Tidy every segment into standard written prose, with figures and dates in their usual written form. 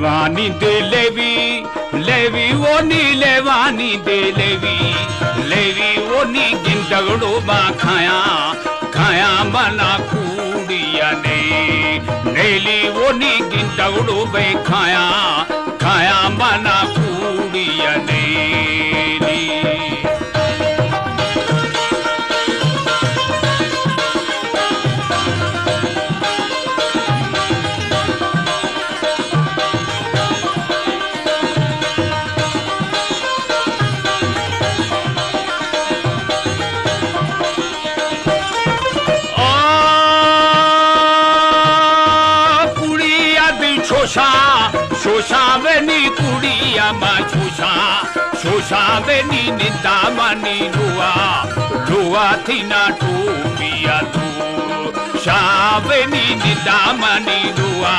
लेवानी दे levy levy वो नी लेवानी दे लेवी लेवी वो नी गिंदगड़ो मा खाया खाया मना कूड़िया ने नेली वो नी गिंदगड़ो बे खाया खाया मना कूड़िया ने शोषा वेनी कुड़िया मा शोषा वेनी निंदा मनी लुआ लुआ थी ना टूपिया तू शावेनी निंदा मनी लुआ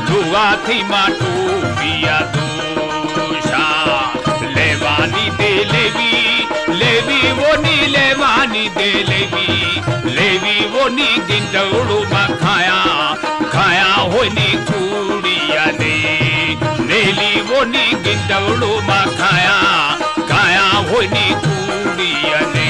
लुआ थी मा टूपिया तू शा लेवानी दे लेवी लेवी वो नी लेवानी दे लेवी वो नी गिंदड़ो मा खाया खाया हो नी कूड़िया ने नेली वो नी गिंदड़ो मा खाया खाया हो नी कूड़िया ने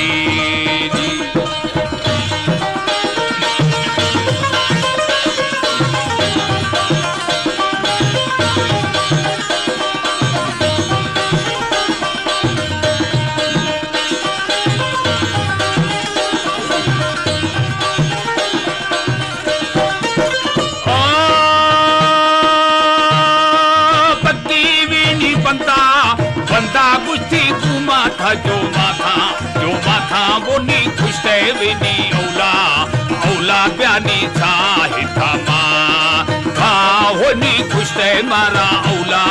जो माथा वो नी खुश वेनी औला औला प्यानी था हिता खा हो नी खुश मारा औला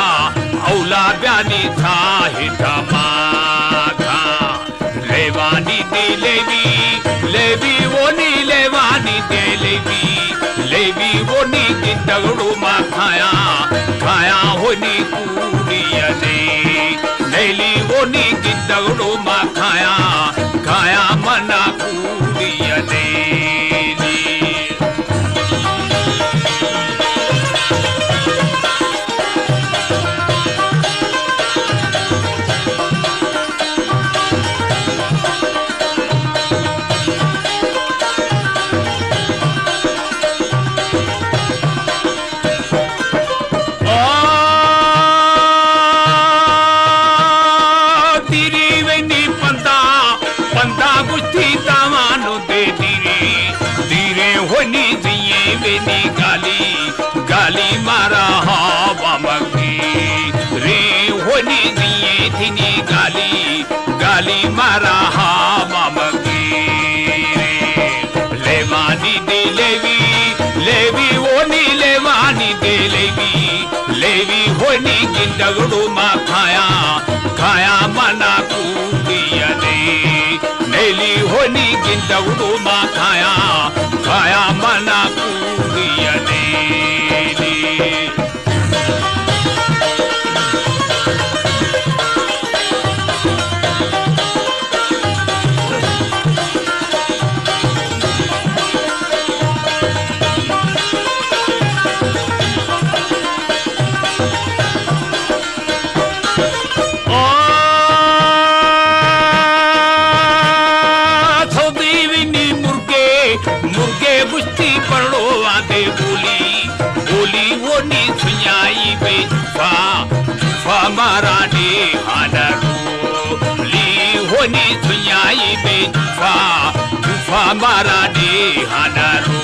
औला प्यानी था हिता खा लेवानी दे लेवी वो नी लेवानी दे लेवी वो नी गिंदड़ो मा खाया खाया हो नी कूड़िया ने नेली वो नी गिंदड़ो मा खाया खाया मना कूड़िया ने गाली मारा हवा मगी रे होनी दिए थी गाली मारा हवा मगी लेवानी दे लेवी वो नी लेवानी दे लेवी होनी गिंदड़ो मा खाया खाया मना कूड़िया ने नेली होनी गिंदड़ो मा खाया खाया मना कूड़िया ने मारा ने हानरू ली होनी सुनाई बे फा मारा ने हानरू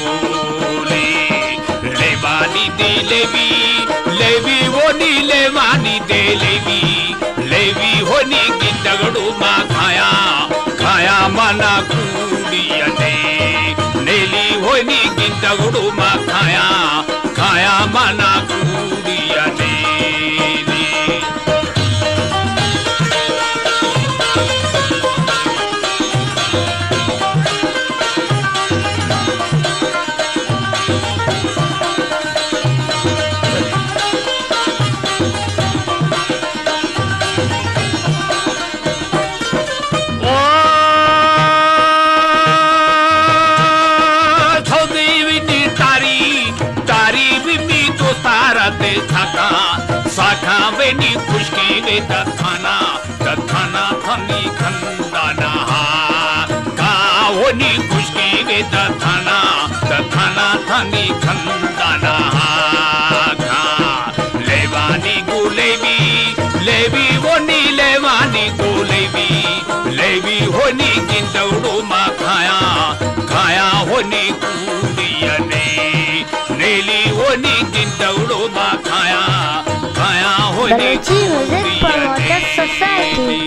लेवानी दे लेवी वो नी लेवानी दे लेवी होनी गिंदड़ो मा खाया खाया मना कूड़िया ने नेली होनी गिंदड़ो मा खाया खाया मना कूड़िया ने तारी भी तो तारा ते थाका साखा वेनी खुशकी वे दथाना थनी खंदाना का होनी खुशकी वे दथाना थनी खंदाना का लेवानी गुलेबी लेवी होनी लेवानी गुलेबी लेवी होनी गिंदौड़ो मा खाया खाया होनी कूड़िया नेली होनी गिंदौड़ो मा खाया खाया होनी Balochi Music Promoter Society